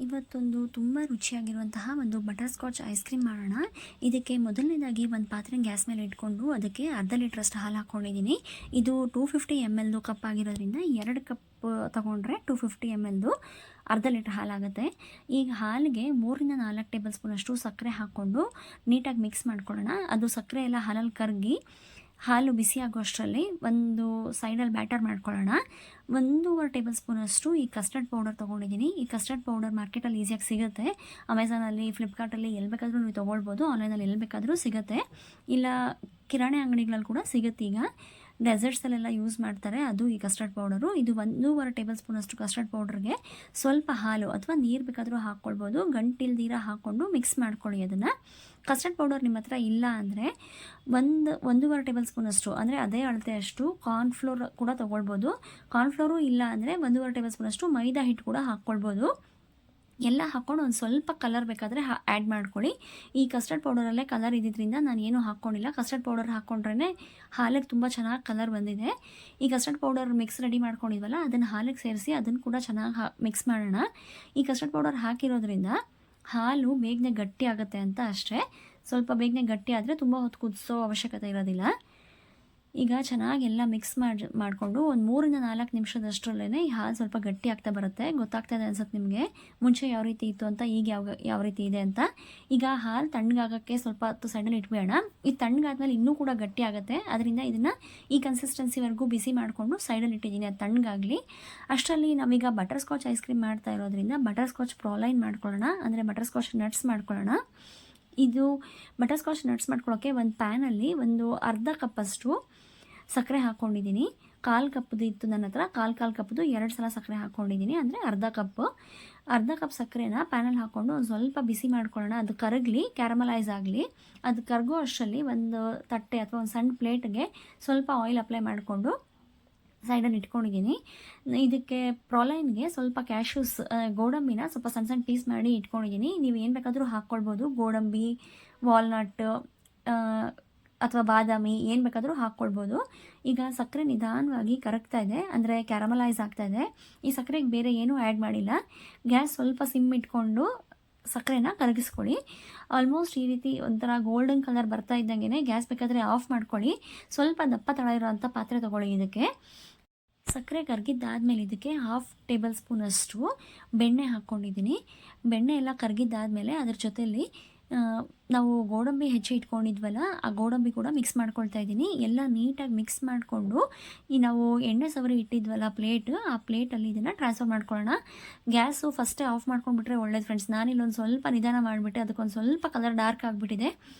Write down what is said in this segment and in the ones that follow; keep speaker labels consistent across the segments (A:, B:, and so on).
A: ಇವತ್ತೊಂದು ತುಂಬ ರುಚಿಯಾಗಿರುವಂತಹ ಒಂದು ಬಟರ್ ಸ್ಕಾಚ್ ಐಸ್ ಕ್ರೀಮ್ ಮಾಡೋಣ. ಇದಕ್ಕೆ ಮೊದಲನೇದಾಗಿ ಒಂದು ಪಾತ್ರೆ ಗ್ಯಾಸ್ ಮೇಲೆ ಇಟ್ಕೊಂಡು ಅದಕ್ಕೆ ಅರ್ಧ ಲೀಟ್ರಷ್ಟು ಹಾಲು ಹಾಕ್ಕೊಂಡಿದ್ದೀನಿ. ಇದು 250 ml ಕಪ್ ಆಗಿರೋದ್ರಿಂದ 2 ಕಪ್ ತೊಗೊಂಡ್ರೆ 250 ml ಅರ್ಧ ಲೀಟ್ರ್ ಹಾಲಾಗುತ್ತೆ. ಈಗ ಹಾಲಿಗೆ 3-4 ಟೇಬಲ್ ಸ್ಪೂನಷ್ಟು ಸಕ್ಕರೆ ಹಾಕ್ಕೊಂಡು ನೀಟಾಗಿ ಮಿಕ್ಸ್ ಮಾಡ್ಕೊಳ್ಳೋಣ. ಅದು ಸಕ್ಕರೆ ಎಲ್ಲ ಹಾಲಲ್ಲಿ ಕರಗಿ ಹಾಲು ಬಿಸಿ ಆಗೋ ಅಷ್ಟರಲ್ಲಿ ಒಂದು ಸೈಡಲ್ಲಿ ಬ್ಯಾಟರ್ ಮಾಡ್ಕೊಳ್ಳೋಣ. 1.5 ಟೇಬಲ್ ಸ್ಪೂನಷ್ಟು ಈ ಕಸ್ಟರ್ಡ್ ಪೌಡರ್ ತೊಗೊಂಡಿದ್ದೀನಿ. ಈ ಕಸ್ಟರ್ಡ್ ಪೌಡರ್ ಮಾರ್ಕೆಟಲ್ಲಿ ಈಸಿಯಾಗಿ ಸಿಗುತ್ತೆ. ಅಮೆಝಾನಲ್ಲಿ, ಫ್ಲಿಪ್ಕಾರ್ಟಲ್ಲಿ ಎಲ್ಲಿ ಬೇಕಾದರೂ ನೀವು ತೊಗೊಳ್ಬೋದು. ಆನ್ಲೈನಲ್ಲಿ ಎಲ್ಲಿ ಬೇಕಾದರೂ ಸಿಗುತ್ತೆ, ಇಲ್ಲ ಕಿರಾಣಿ ಅಂಗಡಿಗಳಲ್ಲಿ ಕೂಡ ಸಿಗುತ್ತೆ. ಈಗ ಡೆಸರ್ಟ್ಸಲ್ಲೆಲ್ಲ ಯೂಸ್ ಮಾಡ್ತಾರೆ ಅದು ಈ ಕಸ್ಟರ್ಡ್ ಪೌಡರು. ಇದು 1.5 ಟೇಬಲ್ ಸ್ಪೂನಷ್ಟು ಕಸ್ಟರ್ಡ್ ಪೌಡರ್ಗೆ ಸ್ವಲ್ಪ ಹಾಲು ಅಥವಾ ನೀರು ಬೇಕಾದರೂ ಹಾಕ್ಕೊಳ್ಬೋದು. ಗಂಟಿಲ್ದಿರ ಹಾಕ್ಕೊಂಡು ಮಿಕ್ಸ್ ಮಾಡ್ಕೊಳ್ಳಿ ಅದನ್ನು. ಕಸ್ಟರ್ಡ್ ಪೌಡರ್ ನಿಮ್ಮ ಹತ್ರ ಇಲ್ಲ ಅಂದರೆ 1.5 ಟೇಬಲ್ ಸ್ಪೂನಷ್ಟು ಅಂದರೆ ಅದೇ ಅಳತೆಯಷ್ಟು ಕಾರ್ನ್ಫ್ಲೋರ್ ಕೂಡ ತೊಗೊಳ್ಬೋದು. ಕಾರ್ನ್ಫ್ಲೋರು ಇಲ್ಲ ಅಂದರೆ 1.5 ಟೇಬಲ್ ಸ್ಪೂನಷ್ಟು ಮೈದಾ ಹಿಟ್ಟು ಕೂಡ ಹಾಕ್ಕೊಳ್ಬೋದು. ಎಲ್ಲ ಹಾಕ್ಕೊಂಡು ಒಂದು ಸ್ವಲ್ಪ ಕಲರ್ ಬೇಕಾದರೆ ಆ್ಯಡ್ ಮಾಡ್ಕೊಳ್ಳಿ. ಈ ಕಸ್ಟರ್ಡ್ ಪೌಡರಲ್ಲೇ ಕಲರ್ ಇದ್ದಿದ್ದರಿಂದ ನಾನು ಏನೂ ಹಾಕ್ಕೊಂಡಿಲ್ಲ. ಕಸ್ಟರ್ಡ್ ಪೌಡರ್ ಹಾಕ್ಕೊಂಡ್ರೇ ಹಾಲಿಗೆ ತುಂಬ ಚೆನ್ನಾಗಿ ಕಲರ್ ಬಂದಿದೆ. ಈ ಕಸ್ಟರ್ಡ್ ಪೌಡರ್ ಮಿಕ್ಸ್ ರೆಡಿ ಮಾಡ್ಕೊಂಡಿದ್ವಲ್ಲ ಅದನ್ನು ಹಾಲಿಗೆ ಸೇರಿಸಿ ಅದನ್ನು ಕೂಡ ಚೆನ್ನಾಗಿ ಮಿಕ್ಸ್ ಮಾಡೋಣ. ಈ ಕಸ್ಟರ್ಡ್ ಪೌಡರ್ ಹಾಕಿರೋದ್ರಿಂದ ಹಾಲು ಬೇಗನೆ ಗಟ್ಟಿ ಆಗುತ್ತೆ ಅಂತ ಅಷ್ಟೇ. ಸ್ವಲ್ಪ ಬೇಗನೆ ಗಟ್ಟಿ ಆದರೆ ತುಂಬ ಹೊತ್ತು ಕುದಿಸೋ ಅವಶ್ಯಕತೆ ಇರೋದಿಲ್ಲ. ಈಗ ಚೆನ್ನಾಗೆಲ್ಲ ಮಿಕ್ಸ್ ಮಾಡಿಕೊಂಡು ಒಂದು 3-4 ನಿಮಿಷದಷ್ಟರಲ್ಲೇ ಈ ಹಾಲು ಸ್ವಲ್ಪ ಗಟ್ಟಿ ಆಗ್ತಾ ಬರುತ್ತೆ. ಗೊತ್ತಾಗ್ತದೆ ಅನ್ಸುತ್ತೆ ನಿಮಗೆ ಮುಂಚೆ ಯಾವ ರೀತಿ ಇತ್ತು ಅಂತ, ಈಗ ಯಾವ ರೀತಿ ಇದೆ ಅಂತ. ಈಗ ಹಾಲು ತಣ್ಣಗಾಗೋಕ್ಕೆ ಸ್ವಲ್ಪ ಹೊತ್ತು ಸೈಡಲ್ಲಿ ಇಟ್ಬೇಡ. ಈ ತಣ್ಣಗಾದ್ಮೇಲೆ ಇನ್ನೂ ಕೂಡ ಗಟ್ಟಿ ಆಗುತ್ತೆ. ಅದರಿಂದ ಇದನ್ನು ಈ ಕನ್ಸಿಸ್ಟೆನ್ಸಿವರೆಗೂ ಬಿಸಿ ಮಾಡಿಕೊಂಡು ಸೈಡಲ್ಲಿ ಇಟ್ಟಿದ್ದೀನಿ, ಅದು ತಣ್ಣಗಾಗಲಿ. ಅಷ್ಟರಲ್ಲಿ ನಾವೀಗ ಬಟರ್ ಸ್ಕಾಚ್ ಐಸ್ ಕ್ರೀಮ್ ಮಾಡ್ತಾ ಇರೋದ್ರಿಂದ ಬಟರ್ ಸ್ಕಾಚ್ ಪ್ರಾಲೈನ್ ಮಾಡ್ಕೊಳ್ಳೋಣ, ಅಂದರೆ ಬಟರ್ ಸ್ಕಾಚ್ ನಟ್ಸ್ ಮಾಡ್ಕೊಳ್ಳೋಣ. ಇದು ಬಟರ್ ಸ್ಕಾಚ್ ನಟ್ಸ್ ಮಾಡ್ಕೊಳ್ಳೋಕ್ಕೆ ಒಂದು ಪ್ಯಾನಲ್ಲಿ ಒಂದು ಅರ್ಧ ಕಪ್ಪಷ್ಟು ಸಕ್ಕರೆ ಹಾಕ್ಕೊಂಡಿದ್ದೀನಿ. 1/4 ಕಪ್ದು ಇತ್ತು ನನ್ನ ಹತ್ರ, 1/4 ಕಪ್ದು 2 ಸಲ ಸಕ್ಕರೆ ಹಾಕ್ಕೊಂಡಿದ್ದೀನಿ, ಅಂದರೆ ಅರ್ಧ ಕಪ್ ಸಕ್ಕರೆನ ಪ್ಯಾನಲ್ಲಿ ಹಾಕ್ಕೊಂಡು ಒಂದು ಸ್ವಲ್ಪ ಬಿಸಿ ಮಾಡ್ಕೊಳ್ಳೋಣ. ಅದು ಕರಗಲಿ, ಕ್ಯಾರಮಲೈಸ್ ಆಗಲಿ. ಅದು ಕರಗೋ ಅಷ್ಟರಲ್ಲಿ ಒಂದು ತಟ್ಟೆ ಅಥವಾ ಒಂದು ಸಣ್ಣ ಪ್ಲೇಟ್ಗೆ ಸ್ವಲ್ಪ ಆಯಿಲ್ ಅಪ್ಲೈ ಮಾಡಿಕೊಂಡು ಸೈಡಲ್ಲಿ ಇಟ್ಕೊಂಡಿದ್ದೀನಿ. ಇದಕ್ಕೆ ಪ್ರಾಲೈನ್ಗೆ ಸ್ವಲ್ಪ ಕ್ಯಾಶ್ಯೂಸ್, ಗೋಡಂಬಿನ ಸ್ವಲ್ಪ ಸಣ್ಣ ಸಣ್ಣ ಪೀಸ್ ಮಾಡಿ ಇಟ್ಕೊಂಡಿದ್ದೀನಿ. ನೀವು ಏನು ಬೇಕಾದರೂ ಹಾಕ್ಕೊಳ್ಬೋದು, ಗೋಡಂಬಿ, ವಾಲ್ನಟ್ ಅಥವಾ ಬಾದಾಮಿ ಏನು ಬೇಕಾದರೂ ಹಾಕ್ಕೊಳ್ಬೋದು. ಈಗ ಸಕ್ಕರೆ ನಿಧಾನವಾಗಿ ಕರಗ್ತಾ ಇದೆ, ಅಂದರೆ ಕ್ಯಾರಮಲೈಸ್ ಆಗ್ತಾ ಇದೆ. ಈ ಸಕ್ಕರೆಗೆ ಬೇರೆ ಏನೂ ಆ್ಯಡ್ ಮಾಡಿಲ್ಲ. ಗ್ಯಾಸ್ ಸ್ವಲ್ಪ ಸಿಮ್ ಇಟ್ಕೊಂಡು ಸಕ್ಕರೆನ ಕರಗಿಸ್ಕೊಳ್ಳಿ. ಆಲ್ಮೋಸ್ಟ್ ಈ ರೀತಿ ಒಂಥರ ಗೋಲ್ಡನ್ ಕಲರ್ ಬರ್ತಾ ಇದ್ದಂಗೆ ಗ್ಯಾಸ್ ಬೇಕಾದರೆ ಆಫ್ ಮಾಡ್ಕೊಳ್ಳಿ. ಸ್ವಲ್ಪ ದಪ್ಪ ತಳ ಇರೋವಂಥ ಪಾತ್ರೆ ತೊಗೊಳ್ಳಿ. ಇದಕ್ಕೆ ಸಕ್ಕರೆ ಕರಗಿದ್ದಾದಮೇಲೆ ಇದಕ್ಕೆ 1/2 ಟೇಬಲ್ ಸ್ಪೂನಷ್ಟು ಬೆಣ್ಣೆ ಹಾಕ್ಕೊಂಡಿದ್ದೀನಿ. ಬೆಣ್ಣೆ ಎಲ್ಲ ಕರಗಿದ್ದಾದಮೇಲೆ ಅದ್ರ ಜೊತೆಯಲ್ಲಿ ನಾವು ಗೋಡಂಬಿ ಹೆಚ್ಚಿ ಇಟ್ಕೊಂಡಿದ್ವಲ್ಲ ಆ ಗೋಡಂಬಿ ಕೂಡ ಮಿಕ್ಸ್ ಮಾಡ್ಕೊಳ್ತಾ ಇದ್ದೀನಿ. ಎಲ್ಲ ನೀಟಾಗಿ ಮಿಕ್ಸ್ ಮಾಡಿಕೊಂಡು ಈ ನಾವು ಎಣ್ಣೆ ಸವರಿ ಇಟ್ಟಿದ್ವಲ್ಲ ಆ ಪ್ಲೇಟಲ್ಲಿ ಇದನ್ನು ಟ್ರಾನ್ಸ್ಫರ್ ಮಾಡ್ಕೊಳ್ಳೋಣ. ಗ್ಯಾಸು ಫಸ್ಟೇ ಆಫ್ ಮಾಡ್ಕೊಂಡ್ಬಿಟ್ರೆ ಒಳ್ಳೇದು ಫ್ರೆಂಡ್ಸ್. ನಾನಿಲ್ಲೊಂದು ಸ್ವಲ್ಪ ನಿಧಾನ ಮಾಡಿಬಿಟ್ಟೆ, ಅದಕ್ಕೊಂದು ಸ್ವಲ್ಪ ಕಲರ್ ಡಾರ್ಕ್ ಆಗಿಬಿಟ್ಟಿದೆ.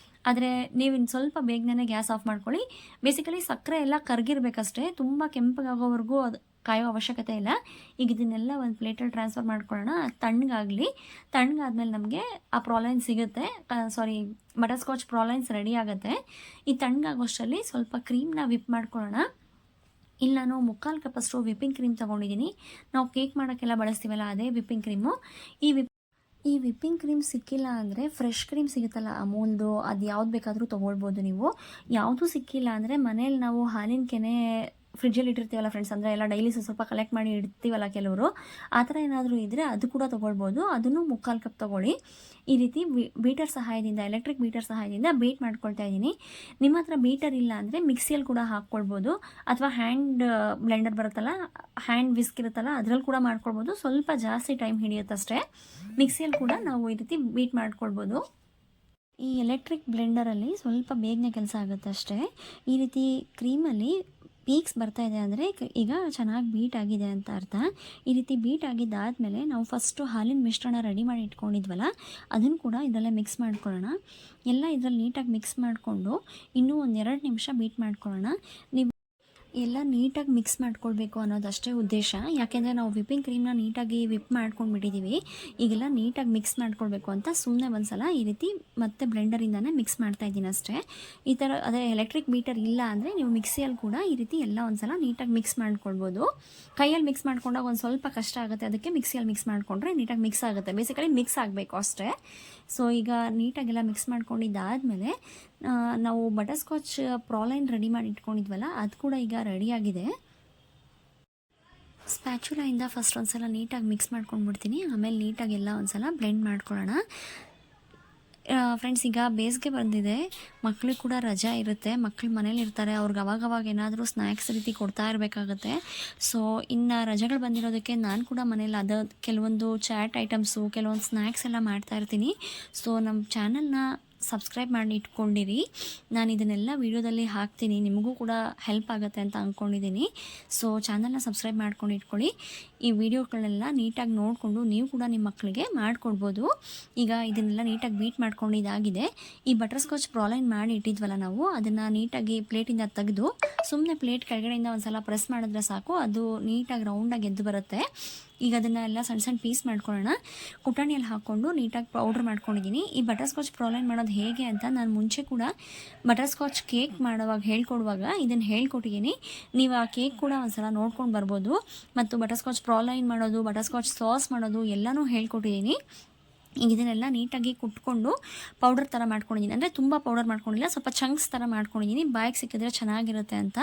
A: ಆದರೆ ನೀವು ಇನ್ನು ಸ್ವಲ್ಪ ಬೇಗನೆ ಗ್ಯಾಸ್ ಆಫ್ ಮಾಡ್ಕೊಳ್ಳಿ. ಬೇಸಿಕಲಿ ಸಕ್ಕರೆ ಎಲ್ಲ ಕರಗಿರ್ಬೇಕಷ್ಟೇ, ತುಂಬ ಕೆಂಪಗಾಗೋವರೆಗೂ ಅದು ಕಾಯೋ ಅವಶ್ಯಕತೆ ಇಲ್ಲ. ಈಗ ಇದನ್ನೆಲ್ಲ ಒಂದು ಪ್ಲೇಟಲ್ಲಿ ಟ್ರಾನ್ಸ್ಫರ್ ಮಾಡ್ಕೊಳ್ಳೋಣ. ತಣ್ಣಗಾಗಲಿ. ತಣ್ಣಗಾದ್ಮೇಲೆ ನಮಗೆ ಆ ಪ್ರಾಲೈನ್ ಸಿಗುತ್ತೆ, ಬಟರ್ ಸ್ಕಾಚ್ ಪ್ರಾಲೈನ್ಸ್ ರೆಡಿ ಆಗುತ್ತೆ. ಈ ತಣ್ಣಗಾಗೋಷ್ಟರಲ್ಲಿ ಸ್ವಲ್ಪ ಕ್ರೀಮ್ನ ವಿಪ್ ಮಾಡ್ಕೊಳ್ಳೋಣ. ಇಲ್ಲಿ ನಾನು 3/4 ಕಪ್ಪಷ್ಟು ವಿಪ್ಪಿಂಗ್ ಕ್ರೀಮ್ ತೊಗೊಂಡಿದ್ದೀನಿ. ನಾವು ಕೇಕ್ ಮಾಡೋಕ್ಕೆಲ್ಲ ಬಳಸ್ತೀವಲ್ಲ ಅದೇ ವಿಪ್ಪಿಂಗ್ ಕ್ರೀಮು. ಈ ವಿಪ್ಪಿಂಗ್ ಕ್ರೀಮ್ ಸಿಕ್ಕಿಲ್ಲ ಅಂದರೆ ಫ್ರೆಶ್ ಕ್ರೀಮ್ ಸಿಗುತ್ತಲ್ಲ ಅಮೂಲ್ದು, ಅದು ಯಾವ್ದು ಬೇಕಾದರೂ ತೊಗೊಳ್ಬೋದು ನೀವು. ಯಾವುದೂ ಸಿಕ್ಕಿಲ್ಲ ಅಂದರೆ ಮನೇಲಿ ನಾವು ಹಾಲಿನ ಕೆನೆ ಫ್ರಿಡ್ಜಲ್ಲಿ ಇಟ್ಟಿರ್ತೀವಲ್ಲ ಫ್ರೆಂಡ್ಸ್, ಅಂದರೆ ಎಲ್ಲ ಡೈಲಿ ಸ್ವಲ್ಪ ಕಲೆಕ್ಟ್ ಮಾಡಿ ಇಡ್ತೀವಲ್ಲ ಕೆಲವರು, ಆ ಥರ ಏನಾದರೂ ಇದ್ದರೆ ಅದು ಕೂಡ ತೊಗೊಳ್ಬೋದು. ಅದನ್ನು 3/4 ಕಪ್ ತೊಗೊಳ್ಳಿ. ಈ ರೀತಿ ಬೀಟರ್ ಸಹಾಯದಿಂದ, ಎಲೆಕ್ಟ್ರಿಕ್ ಬೀಟರ್ ಸಹಾಯದಿಂದ ಬೀಟ್ ಮಾಡ್ಕೊಳ್ತಾ ಇದ್ದೀನಿ. ನಿಮ್ಮ ಹತ್ರ ಬೀಟರ್ ಇಲ್ಲ ಅಂದರೆ ಮಿಕ್ಸಿಯಲ್ಲಿ ಕೂಡ ಹಾಕ್ಕೊಳ್ಬೋದು, ಅಥವಾ ಹ್ಯಾಂಡ್ ಬ್ಲೆಂಡರ್ ಬರುತ್ತಲ್ಲ, ಹ್ಯಾಂಡ್ ವಿಸ್ಕ್ ಇರುತ್ತಲ್ಲ ಅದರಲ್ಲಿ ಕೂಡ ಮಾಡ್ಕೊಳ್ಬೋದು. ಸ್ವಲ್ಪ ಜಾಸ್ತಿ ಟೈಮ್ ಹಿಡಿಯುತ್ತಷ್ಟೇ. ಮಿಕ್ಸಿಯಲ್ಲಿ ಕೂಡ ನಾವು ಈ ರೀತಿ ಬೀಟ್ ಮಾಡ್ಕೊಳ್ಬೋದು. ಈ ಎಲೆಕ್ಟ್ರಿಕ್ ಬ್ಲೆಂಡರಲ್ಲಿ ಸ್ವಲ್ಪ ಬೇಗನೆ ಕೆಲಸ ಆಗುತ್ತೆ ಅಷ್ಟೇ. ಈ ರೀತಿ ಕ್ರೀಮಲ್ಲಿ ಪೀಕ್ಸ್ ಬರ್ತಾ ಇದೆ ಅಂದರೆ ಈಗ ಚೆನ್ನಾಗಿ ಬೀಟ್ ಆಗಿದೆ ಅಂತ ಅರ್ಥ. ಈ ರೀತಿ ಬೀಟ್ ಆಗಿದ್ದಾದಮೇಲೆ ನಾವು ಫಸ್ಟು ಹಾಲಿನ ಮಿಶ್ರಣ ರೆಡಿ ಮಾಡಿ ಇಟ್ಕೊಂಡಿದ್ವಲ್ಲ ಅದನ್ನು ಕೂಡ ಇದರಲ್ಲೇ ಮಿಕ್ಸ್ ಮಾಡ್ಕೊಳ್ಳೋಣ. ಎಲ್ಲ ಇದರಲ್ಲಿ ನೀಟಾಗಿ ಮಿಕ್ಸ್ ಮಾಡಿಕೊಂಡು ಇನ್ನೂ ಒಂದು 2 ನಿಮಿಷ ಬೀಟ್ ಮಾಡ್ಕೊಳ್ಳೋಣ. ನೀವು ಎಲ್ಲ ನೀಟಾಗಿ ಮಿಕ್ಸ್ ಮಾಡ್ಕೊಳ್ಬೇಕು ಅನ್ನೋದಷ್ಟೇ ಉದ್ದೇಶ. ಯಾಕೆಂದರೆ ನಾವು ವಿಪ್ಪಿಂಗ್ ಕ್ರೀಮ್ನ ನೀಟಾಗಿ ವಿಪ್ ಮಾಡ್ಕೊಂಡ್ಬಿಟ್ಟಿದ್ದೀವಿ. ಈಗೆಲ್ಲ ನೀಟಾಗಿ ಮಿಕ್ಸ್ ಮಾಡ್ಕೊಳ್ಬೇಕು ಅಂತ ಸುಮ್ಮನೆ ಒಂದ್ಸಲ ಈ ರೀತಿ ಮತ್ತೆ ಬ್ಲೆಂಡರಿಂದನೇ ಮಿಕ್ಸ್ ಮಾಡ್ತಾಯಿದ್ದೀನಿ ಅಷ್ಟೇ. ಈ ಥರ ಅದೇ ಎಲೆಕ್ಟ್ರಿಕ್ ಬೀಟರ್ ಇಲ್ಲ ಅಂದರೆ ನೀವು ಮಿಕ್ಸಿಯಲ್ಲಿ ಕೂಡ ಈ ರೀತಿ ಎಲ್ಲ ಒಂದ್ಸಲ ನೀಟಾಗಿ ಮಿಕ್ಸ್ ಮಾಡ್ಕೊಳ್ಬೋದು. ಕೈಯಲ್ಲಿ ಮಿಕ್ಸ್ ಮಾಡ್ಕೊಂಡಾಗ ಒಂದು ಸ್ವಲ್ಪ ಕಷ್ಟ ಆಗುತ್ತೆ, ಅದಕ್ಕೆ ಮಿಕ್ಸಿಯಲ್ಲಿ ಮಿಕ್ಸ್ ಮಾಡಿಕೊಂಡ್ರೆ ನೀಟಾಗಿ ಮಿಕ್ಸ್ ಆಗುತ್ತೆ. ಬೇಸಿಕಲಿ ಮಿಕ್ಸ್ ಆಗಬೇಕು ಅಷ್ಟೇ. ಸೊ ಈಗ ನೀಟಾಗೆಲ್ಲ ಮಿಕ್ಸ್ ಮಾಡ್ಕೊಂಡಿದ್ದಾದಮೇಲೆ ನಾವು ಬಟರ್ ಸ್ಕಾಚ್ ಪ್ರಾಲೈನ್ ರೆಡಿ ಮಾಡಿ ಇಟ್ಕೊಂಡಿದ್ವಲ್ಲ ಅದು ಕೂಡ ಈಗ ರೆಡಿಯಾಗಿದೆ. ಸ್ಪ್ಯಾಚುಲಾಯಿಂದ ಫಸ್ಟ್ ಒಂದು ಸಲ ನೀಟಾಗಿ ಮಿಕ್ಸ್ ಮಾಡ್ಕೊಂಡ್ಬಿಡ್ತೀನಿ. ಆಮೇಲೆ ನೀಟಾಗಿ ಎಲ್ಲ ಒಂದು ಸಲ ಬ್ಲೆಂಡ್ ಮಾಡ್ಕೊಳ್ಳೋಣ. ಫ್ರೆಂಡ್ಸ್, ಈಗ ಬೇಸಿಗೆ ಬಂದಿದೆ, ಮಕ್ಳಿಗೆ ಕೂಡ ರಜಾ ಇರುತ್ತೆ, ಮಕ್ಳು ಮನೇಲಿ ಇರ್ತಾರೆ, ಅವ್ರಿಗೆ ಅವಾಗವಾಗ ಏನಾದರೂ ಸ್ನ್ಯಾಕ್ಸ್ ರೀತಿ ಕೊಡ್ತಾ ಇರಬೇಕಾಗುತ್ತೆ. ಸೊ ಇನ್ನು ರಜೆಗಳು ಬಂದಿರೋದಕ್ಕೆ ನಾನು ಕೂಡ ಮನೇಲಿ ಕೆಲವೊಂದು ಚಾಟ್ ಐಟಮ್ಸು, ಕೆಲವೊಂದು ಸ್ನ್ಯಾಕ್ಸ್ ಎಲ್ಲ ಮಾಡ್ತಾಯಿರ್ತೀನಿ. ಸೊ ನಮ್ಮ ಚಾನಲ್ನ ಸಬ್ಸ್ಕ್ರೈಬ್ ಮಾಡಿ ಇಟ್ಕೊಂಡಿರಿ. ನಾನು ಇದನ್ನೆಲ್ಲ ವೀಡಿಯೋದಲ್ಲಿ ಹಾಕ್ತೀನಿ, ನಿಮಗೂ ಕೂಡ ಹೆಲ್ಪ್ ಆಗುತ್ತೆ ಅಂತ ಅಂದ್ಕೊಂಡಿದ್ದೀನಿ. ಸೊ ಚಾನಲ್ನ ಸಬ್ಸ್ಕ್ರೈಬ್ ಮಾಡ್ಕೊಂಡು ಇಟ್ಕೊಳ್ಳಿ. ಈ ವಿಡಿಯೋಗಳನ್ನೆಲ್ಲ ನೀಟಾಗಿ ನೋಡಿಕೊಂಡು ನೀವು ಕೂಡ ನಿಮ್ಮ ಮಕ್ಕಳಿಗೆ ಮಾಡಿಕೊಡ್ಬೋದು. ಈಗ ಇದನ್ನೆಲ್ಲ ನೀಟಾಗಿ ಬೀಟ್ ಮಾಡ್ಕೊಂಡು ಇದಾಗಿದೆ. ಈ ಬಟರ್ ಸ್ಕಾಚ್ ಪ್ರಾಲೈನ್ ಮಾಡಿ ಇಟ್ಟಿದ್ವಲ್ಲ ನಾವು, ಅದನ್ನು ನೀಟಾಗಿ ಪ್ಲೇಟಿಂದ ತೆಗೆದು ಸುಮ್ಮನೆ ಪ್ಲೇಟ್ ಕೆಳಗಡೆಯಿಂದ ಒಂದು ಸಲ ಪ್ರೆಸ್ ಮಾಡಿದ್ರೆ ಸಾಕು, ಅದು ನೀಟಾಗಿ ರೌಂಡಾಗಿ ಎದ್ದು ಬರುತ್ತೆ. ಈಗ ಅದನ್ನೆಲ್ಲ ಸಣ್ಣ ಸಣ್ಣ ಪೀಸ್ ಮಾಡ್ಕೊಳ್ಳೋಣ. ಕುಟಾಣಿಯಲ್ಲಿ ಹಾಕ್ಕೊಂಡು ನೀಟಾಗಿ ಪೌಡ್ರ್ ಮಾಡ್ಕೊಂಡಿದ್ದೀನಿ. ಈ ಬಟರ್ ಸ್ಕಾಚ್ ಪ್ರಾಲೈನ್ ಮಾಡೋದು ಹೇಗೆ ಅಂತ ನಾನು ಮುಂಚೆ ಕೂಡ ಬಟರ್ ಸ್ಕಾಚ್ ಕೇಕ್ ಮಾಡುವಾಗ ಹೇಳ್ಕೊಡುವಾಗ ಇದನ್ನು ಹೇಳ್ಕೊಟ್ಟಿದ್ದೀನಿ. ನೀವು ಆ ಕೇಕ್ ಕೂಡ ಒಂದು ಸಲ ನೋಡ್ಕೊಂಡು ಬರ್ಬೋದು. ಮತ್ತು ಬಟರ್ ಸ್ಕಾಚ್ ಪ್ರಾಲೈನ್ ಮಾಡೋದು, ಬಟರ್ ಸ್ಕಾಚ್ ಸಾಸ್ ಮಾಡೋದು ಎಲ್ಲನೂ ಹೇಳ್ಕೊಟ್ಟಿದ್ದೀನಿ. ಈಗ ಇದನ್ನೆಲ್ಲ ನೀಟಾಗಿ ಕುಟ್ಕೊಂಡು ಪೌಡರ್ ಥರ ಮಾಡ್ಕೊಂಡಿದ್ದೀನಿ. ಅಂದರೆ ತುಂಬ ಪೌಡರ್ ಮಾಡ್ಕೊಂಡಿಲ್ಲ, ಸ್ವಲ್ಪ ಚಂಕ್ಸ್ ಥರ ಮಾಡ್ಕೊಂಡಿದ್ದೀನಿ, ಬಾಯಿಗೆ ಸಿಕ್ಕಿದ್ರೆ ಚೆನ್ನಾಗಿರುತ್ತೆ ಅಂತ.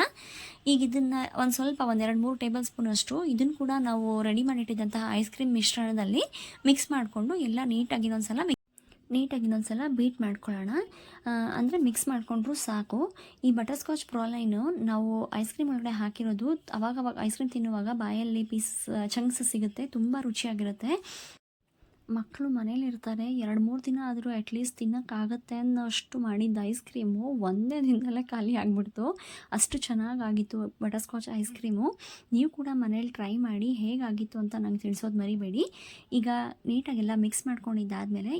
A: ಈಗ ಇದನ್ನು ಒಂದು 2-3 ಟೇಬಲ್ ಸ್ಪೂನಷ್ಟು ಇದನ್ನು ಕೂಡ ನಾವು ರೆಡಿ ಮಾಡಿಟ್ಟಿದ್ದಂತಹ ಐಸ್ ಕ್ರೀಮ್ ಮಿಶ್ರಣದಲ್ಲಿ ಮಿಕ್ಸ್ ಮಾಡಿಕೊಂಡು ಎಲ್ಲ ನೀಟಾಗಿ ಇನ್ನೊಂದು ಸಲ ಬೀಟ್ ಮಾಡ್ಕೊಳ್ಳೋಣ. ಅಂದರೆ ಮಿಕ್ಸ್ ಮಾಡಿಕೊಂಡ್ರೂ ಸಾಕು. ಈ ಬಟರ್ ಸ್ಕಾಚ್ ಪ್ರಾಲೈನು ನಾವು ಐಸ್ ಕ್ರೀಮ್ ಒಳಗಡೆ ಹಾಕಿರೋದು, ಅವಾಗವಾಗ ಐಸ್ ಕ್ರೀಮ್ ತಿನ್ನುವಾಗ ಬಾಯಲ್ಲಿ ಚಂಕ್ಸ್ ಸಿಗುತ್ತೆ, ತುಂಬ ರುಚಿಯಾಗಿರುತ್ತೆ. ಮಕ್ಕಳು ಮನೇಲಿರ್ತಾರೆ, 2-3 ದಿನ ಆದರೂ ಅಟ್ಲೀಸ್ಟ್ ತಿನ್ನೋಕ್ಕಾಗತ್ತೆ ಅನ್ನೋಷ್ಟು ಮಾಡಿದ್ದ ಐಸ್ ಕ್ರೀಮು ಒಂದೇ ದಿನದಲ್ಲೇ ಖಾಲಿ ಆಗಿಬಿಡ್ತು. ಅಷ್ಟು ಚೆನ್ನಾಗಾಗಿತ್ತು ಬಟರ್ ಸ್ಕಾಚ್ ಐಸ್ ಕ್ರೀಮು. ನೀವು ಕೂಡ ಮನೇಲಿ ಟ್ರೈ ಮಾಡಿ ಹೇಗಾಗಿತ್ತು ಅಂತ ನಂಗೆ ತಿಳಿಸೋದು ಮರಿಬೇಡಿ. ಈಗ ನೀಟಾಗೆಲ್ಲ ಮಿಕ್ಸ್ ಮಾಡ್ಕೊಂಡಿದ್ದಾದಮೇಲೆ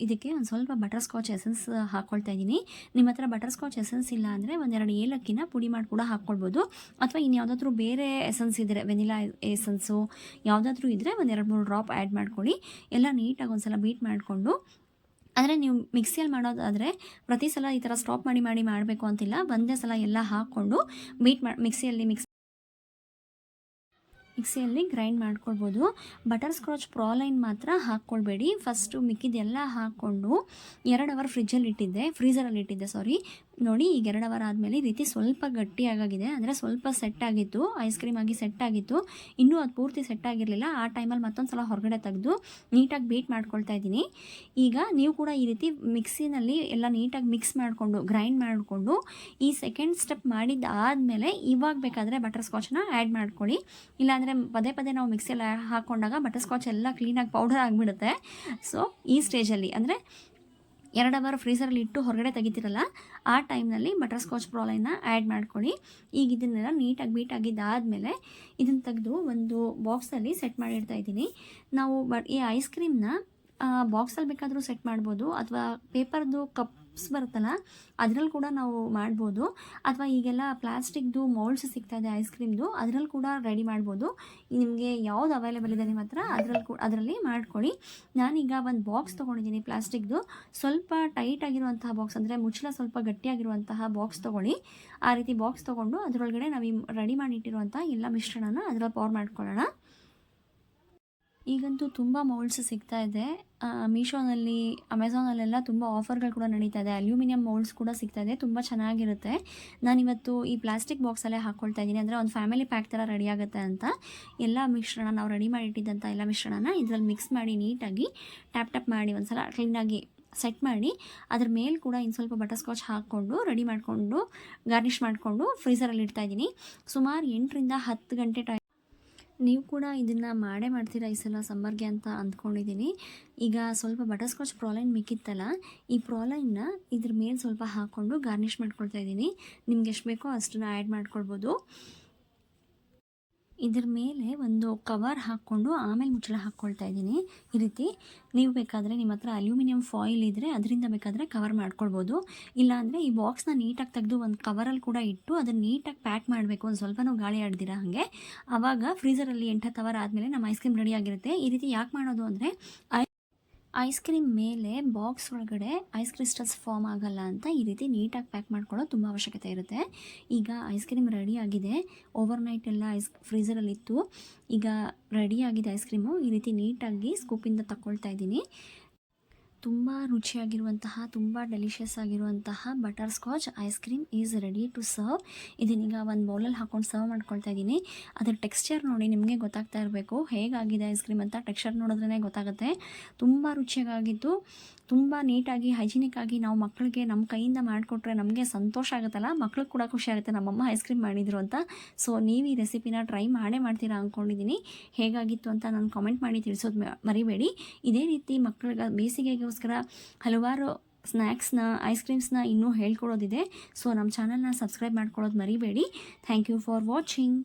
A: ಇದಕ್ಕೆ ಒಂದು ಸ್ವಲ್ಪ ಬಟರ್ ಸ್ಕಾಚ್ ಎಸೆನ್ಸ್ ಹಾಕ್ಕೊಳ್ತಾ ಇದ್ದೀನಿ. ನಿಮ್ಮ ಹತ್ರ ಬಟರ್ ಸ್ಕಾಚ್ ಎಸೆನ್ಸ್ ಇಲ್ಲ ಅಂದರೆ 1-2 ಏಲಕ್ಕಿನ ಪುಡಿ ಮಾಡಿ ಕೂಡ ಹಾಕ್ಕೊಳ್ಬೋದು. ಅಥವಾ ಇನ್ಯಾವುದಾದ್ರೂ ಬೇರೆ ಎಸೆನ್ಸ್ ಇದ್ದರೆ, ವೆನಿಲಾ ಎಸೆನ್ಸು ಯಾವುದಾದ್ರೂ ಇದ್ದರೆ 1-2-3 ಡ್ರಾಪ್ ಆ್ಯಡ್ ಮಾಡ್ಕೊಳ್ಳಿ. ಎಲ್ಲ ನೀಟಾಗಿ ಒಂದು ಸಲ ಬೀಟ್ ಮಾಡಿಕೊಂಡು, ಆದರೆ ನೀವು ಮಿಕ್ಸಿಯಲ್ಲಿ ಮಾಡೋದಾದರೆ ಪ್ರತಿ ಸಲ ಈ ಥರ ಸ್ಟಾಪ್ ಮಾಡಿ ಮಾಡಬೇಕು ಅಂತಿಲ್ಲ, ಒಂದೇ ಸಲ ಎಲ್ಲ ಹಾಕ್ಕೊಂಡು ಮಿಕ್ಸಿಯಲ್ಲಿ ಗ್ರೈಂಡ್ ಮಾಡ್ಕೊಳ್ಬೋದು. ಬಟರ್ ಸ್ಕಾಚ್ ಪ್ರಾಲೈನ್ ಮಾತ್ರ ಹಾಕ್ಕೊಳ್ಬೇಡಿ. ಫಸ್ಟು ಮಿಕ್ಕಿದೆಲ್ಲ ಹಾಕ್ಕೊಂಡು 2 ಅವರ್ ಫ್ರೀಸರಲ್ಲಿ ಇಟ್ಟಿದ್ದೆ. ನೋಡಿ, ಈಗ 2 ಅವರ್ ಆದಮೇಲೆ ಈ ರೀತಿ ಸ್ವಲ್ಪ ಗಟ್ಟಿಯಾಗಿದೆ, ಅಂದರೆ ಸ್ವಲ್ಪ ಸೆಟ್ ಆಗಿತ್ತು, ಐಸ್ ಕ್ರೀಮ್ ಆಗಿ ಸೆಟ್ ಆಗಿತ್ತು. ಇನ್ನೂ ಅದು ಪೂರ್ತಿ ಸೆಟ್ ಆಗಿರಲಿಲ್ಲ. ಆ ಟೈಮಲ್ಲಿ ಮತ್ತೊಂದು ಸಲ ಹೊರಗಡೆ ತೆಗೆದು ನೀಟಾಗಿ ಬೀಟ್ ಮಾಡ್ಕೊಳ್ತಾ ಇದ್ದೀನಿ. ಈಗ ನೀವು ಕೂಡ ಈ ರೀತಿ ಮಿಕ್ಸಿನಲ್ಲಿ ಎಲ್ಲ ನೀಟಾಗಿ ಮಿಕ್ಸ್ ಮಾಡಿಕೊಂಡು ಗ್ರೈಂಡ್ ಮಾಡಿಕೊಂಡು ಈ ಸೆಕೆಂಡ್ ಸ್ಟೆಪ್ ಮಾಡಿದ್ದಾದಮೇಲೆ ಇವಾಗ ಬೇಕಾದರೆ ಬಟರ್ ಸ್ಕಾಚ್ನ ಆ್ಯಡ್ ಮಾಡ್ಕೊಳ್ಳಿ. ಇಲ್ಲಾಂದರೆ ಪದೇ ನಾವು ಮಿಕ್ಸಿಯಲ್ಲಿ ಹಾಕ್ಕೊಂಡಾಗ ಬಟರ್ ಸ್ಕಾಚ್ ಎಲ್ಲ ಕ್ಲೀನಾಗಿ ಪೌಡರ್ ಆಗಿಬಿಡುತ್ತೆ. ಸೊ ಈ ಸ್ಟೇಜಲ್ಲಿ, ಅಂದರೆ 2 ಅವರ್ ಫ್ರೀಸರಲ್ಲಿ ಇಟ್ಟು ಹೊರಗಡೆ ತೆಗಿತೀರಲ್ಲ, ಆ ಟೈಮ್ನಲ್ಲಿ ಬಟರ್ ಸ್ಕಾಚ್ ಪ್ರಾಲೈನ್ನ ಆ್ಯಡ್ ಮಾಡ್ಕೊಳ್ಳಿ. ಈಗ ಇದನ್ನೆಲ್ಲ ನೀಟಾಗಿ ಬೀಟ್ ಆಗಿದ್ದಾದಮೇಲೆ ಇದನ್ನು ತೆಗೆದು ಒಂದು ಬಾಕ್ಸಲ್ಲಿ ಸೆಟ್ ಮಾಡಿಡ್ತಾ ಇದ್ದೀನಿ. ನಾವು ಈ ಐಸ್ ಕ್ರೀಮ್ನ ಬಾಕ್ಸಲ್ಲಿ ಬೇಕಾದರೂ ಸೆಟ್ ಮಾಡ್ಬೋದು, ಅಥವಾ ಪೇಪರ್ದು ಕಪ್ಸ್ ಬರುತ್ತಲ್ಲ ಅದರಲ್ಲಿ ಕೂಡ ನಾವು ಮಾಡ್ಬೋದು, ಅಥವಾ ಈಗೆಲ್ಲ ಪ್ಲಾಸ್ಟಿಕ್ದು ಮೌಲ್ಡ್ಸ್ ಸಿಗ್ತಾಯಿದೆ ಐಸ್ ಕ್ರೀಮ್ದು, ಅದರಲ್ಲಿ ಕೂಡ ರೆಡಿ ಮಾಡ್ಬೋದು. ನಿಮಗೆ ಯಾವುದು ಅವೈಲೇಬಲ್ ಇದೆ ನಿಮ್ಮ ಹತ್ರ ಅದರಲ್ಲಿ ಮಾಡ್ಕೊಳ್ಳಿ. ನಾನೀಗ ಒಂದು ಬಾಕ್ಸ್ ತೊಗೊಂಡಿದ್ದೀನಿ ಪ್ಲಾಸ್ಟಿಕ್ದು, ಸ್ವಲ್ಪ ಟೈಟ್ ಆಗಿರುವಂತಹ ಬಾಕ್ಸ್, ಅಂದರೆ ಮುಚ್ಚಳ ಸ್ವಲ್ಪ ಗಟ್ಟಿಯಾಗಿರುವಂತಹ ಬಾಕ್ಸ್ ತೊಗೊಳ್ಳಿ. ಆ ರೀತಿ ಬಾಕ್ಸ್ ತೊಗೊಂಡು ಅದರೊಳಗಡೆ ನಾವು ರೆಡಿ ಮಾಡಿಟ್ಟಿರುವಂಥ ಎಲ್ಲ ಮಿಶ್ರಣನ ಅದರಲ್ಲಿ ಪೌರ್ ಮಾಡ್ಕೊಳ್ಳೋಣ. ಈಗಂತೂ ತುಂಬ ಮೌಲ್ಡ್ಸ್ ಸಿಗ್ತಾ ಇದೆ. ಮೀಶೋನಲ್ಲಿ, ಅಮೆಝಾನಲ್ಲೆಲ್ಲ ತುಂಬ ಆಫರ್ಗಳು ಕೂಡ ನಡೀತಾ ಇದೆ. ಅಲ್ಯೂಮಿನಿಯಂ ಮೌಲ್ಡ್ಸ್ ಕೂಡ ಸಿಗ್ತಾ ಇದೆ, ತುಂಬ ಚೆನ್ನಾಗಿರುತ್ತೆ. ನಾನಿವತ್ತು ಈ ಪ್ಲಾಸ್ಟಿಕ್ ಬಾಕ್ಸಲ್ಲೇ ಹಾಕ್ಕೊಳ್ತಾ ಇದ್ದೀನಿ, ಅಂದರೆ ಒಂದು ಫ್ಯಾಮಿಲಿ ಪ್ಯಾಕ್ ಥರ ರೆಡಿ ಆಗುತ್ತೆ ಅಂತ. ಎಲ್ಲ ಮಿಶ್ರಣ, ನಾವು ರೆಡಿ ಮಾಡಿಟ್ಟಿದ್ದಂಥ ಎಲ್ಲ ಮಿಶ್ರಣನ ಇದರಲ್ಲಿ ಮಿಕ್ಸ್ ಮಾಡಿ ನೀಟಾಗಿ ಟ್ಯಾಪ್ ಮಾಡಿ ಒಂದು ಸಲ ಕ್ಲೀನಾಗಿ ಸೆಟ್ ಮಾಡಿ, ಅದ್ರ ಮೇಲೆ ಕೂಡ ಇನ್ನು ಸ್ವಲ್ಪ ಬಟರ್ ಸ್ಕಾಚ್ ಹಾಕ್ಕೊಂಡು ರೆಡಿ ಮಾಡಿಕೊಂಡು ಗಾರ್ನಿಷ್ ಮಾಡಿಕೊಂಡು ಫ್ರೀಸರಲ್ಲಿ ಇಡ್ತಾಯಿದ್ದೀನಿ. ಸುಮಾರು 8ರಿಂದ 10 ಗಂಟೆ ಟೈಮ್. ನೀವು ಕೂಡ ಇದನ್ನು ಮಾಡ್ತೀರಾ ಈ ಸಲ ಸಮ್ಮರ್ಗೆ ಅಂತ ಅಂದ್ಕೊಂಡಿದ್ದೀನಿ. ಈಗ ಸ್ವಲ್ಪ ಬಟರ್ ಸ್ಕಾಚ್ ಪ್ರಾಲೈನ್ ಮಿಕ್ಕಿತ್ತಲ್ಲ, ಈ ಪ್ರಾಲೈನ್ನ ಇದ್ರ ಮೇಲೆ ಸ್ವಲ್ಪ ಹಾಕ್ಕೊಂಡು ಗಾರ್ನಿಷ್ ಮಾಡ್ಕೊಳ್ತಾ ಇದ್ದೀನಿ. ನಿಮ್ಗೆ ಎಷ್ಟು ಬೇಕೋ ಅಷ್ಟನ್ನು ಆ್ಯಡ್ ಮಾಡ್ಕೊಳ್ಬೋದು. ಇದ್ರ ಮೇಲೆ ಒಂದು ಕವರ್ ಹಾಕ್ಕೊಂಡು ಆಮೇಲೆ ಮುಚ್ಚಳ ಹಾಕ್ಕೊಳ್ತಾ ಇದ್ದೀನಿ. ಈ ರೀತಿ ನೀವು ಬೇಕಾದರೆ ನಿಮ್ಮ ಹತ್ರ ಅಲ್ಯೂಮಿನಿಯಂ ಫಾಯಿಲ್ ಇದ್ದರೆ ಅದರಿಂದ ಬೇಕಾದರೆ ಕವರ್ ಮಾಡ್ಕೊಳ್ಬೋದು. ಇಲ್ಲಾಂದರೆ ಈ ಬಾಕ್ಸ್ನ ನೀಟಾಗಿ ತೆಗೆದು ಒಂದು ಕವರಲ್ಲಿ ಕೂಡ ಇಟ್ಟು ಅದನ್ನು ನೀಟಾಗಿ ಪ್ಯಾಕ್ ಮಾಡಬೇಕು, ಒಂದು ಸ್ವಲ್ಪನೂ ಗಾಳಿ ಆಡ್ದಿರ ಹಾಗೆ. ಆವಾಗ ಫ್ರೀಸರಲ್ಲಿ 8-10 ಅವರ್ ಆದಮೇಲೆ ನಮ್ಮ ಐಸ್ ಕ್ರೀಮ್ ರೆಡಿ ಆಗಿರುತ್ತೆ. ಈ ರೀತಿ ಯಾಕೆ ಮಾಡೋದು ಅಂದರೆ ಐಸ್ ಕ್ರೀಮ್ ಮೇಲೆ ಬಾಕ್ಸ್ ಒಳಗಡೆ ಐಸ್ ಕ್ರಿಸ್ಟಲ್ಸ್ ಫಾರ್ಮ್ ಆಗಲ್ಲ ಅಂತ ಈ ರೀತಿ ನೀಟಾಗಿ ಪ್ಯಾಕ್ ಮಾಡ್ಕೊಳ್ಳೋದು ತುಂಬ ಅವಶ್ಯಕತೆ ಇರುತ್ತೆ. ಈಗ ಐಸ್ ಕ್ರೀಮ್ ರೆಡಿ ಆಗಿದೆ, ಓವರ್ನೈಟ್ ಎಲ್ಲ ಫ್ರೀಸರಲ್ಲಿತ್ತು. ಈಗ ರೆಡಿ ಆಗಿದೆ ಐಸ್ ಕ್ರೀಮು. ಈ ರೀತಿ ನೀಟಾಗಿ ಸ್ಕೂಪಿಂದ ತಗೊಳ್ತಾ ಇದ್ದೀನಿ. ತುಂಬ ರುಚಿಯಾಗಿರುವಂತಹ ತುಂಬ ಡೆಲಿಷಿಯಸ್ ಆಗಿರುವಂತಹ butter scotch ice cream is ready to serve. ಇದನ್ನೀಗ ಒಂದು ಬೌಲಲ್ಲಿ ಹಾಕ್ಕೊಂಡು ಸರ್ವ್ ಮಾಡ್ಕೊಳ್ತಾ ಇದ್ದೀನಿ. ಅದರ ಟೆಕ್ಸ್ಚರ್ ನೋಡಿ ನಿಮಗೆ ಗೊತ್ತಾಗ್ತಾ ಇರಬೇಕು ಹೇಗಾಗಿದೆ ಐಸ್ ಕ್ರೀಮ್ ಅಂತ. ಟೆಕ್ಸ್ಚರ್ ನೋಡಿದ್ರೇ ಗೊತ್ತಾಗುತ್ತೆ. ತುಂಬ ರುಚಿಯಾಗಿತ್ತು. ತುಂಬ ನೀಟಾಗಿ ಹೈಜಿನಿಕ್ ಆಗಿ ನಾವು ಮಕ್ಕಳಿಗೆ ನಮ್ಮ ಕೈಯಿಂದ ಮಾಡಿಕೊಟ್ರೆ ನಮಗೆ ಸಂತೋಷ ಆಗುತ್ತಲ್ಲ, ಮಕ್ಳಿಗೆ ಕೂಡ ಖುಷಿ ಆಗುತ್ತೆ ನಮ್ಮಮ್ಮ ಐಸ್ ಕ್ರೀಮ್ ಮಾಡಿದರು ಅಂತ. ಸೊ ನೀವು ಈ ರೆಸಿಪಿನ ಟ್ರೈ ಮಾಡ್ತೀರಾ ಅಂದ್ಕೊಂಡಿದ್ದೀನಿ. ಹೇಗಾಗಿತ್ತು ಅಂತ ನಾನು ಕಾಮೆಂಟ್ ಮಾಡಿ ತಿಳಿಸೋದು ಮರಿಬೇಡಿ. ಇದೇ ರೀತಿ ಮಕ್ಕಳಿಗೆ ಬೇಸಿಗೆಗೋಸ್ಕರ ಹಲವಾರು ಸ್ನ್ಯಾಕ್ಸ್ನ ಐಸ್ ಕ್ರೀಮ್ಸ್ನ ಇನ್ನೂ ಹೇಳ್ಕೊಡೋದಿದೆ. ಸೊ ನಮ್ಮ ಚಾನಲ್ನ ಸಬ್ಸ್ಕ್ರೈಬ್ ಮಾಡ್ಕೊಳ್ಳೋದು ಮರಿಬೇಡಿ. Thank you for watching.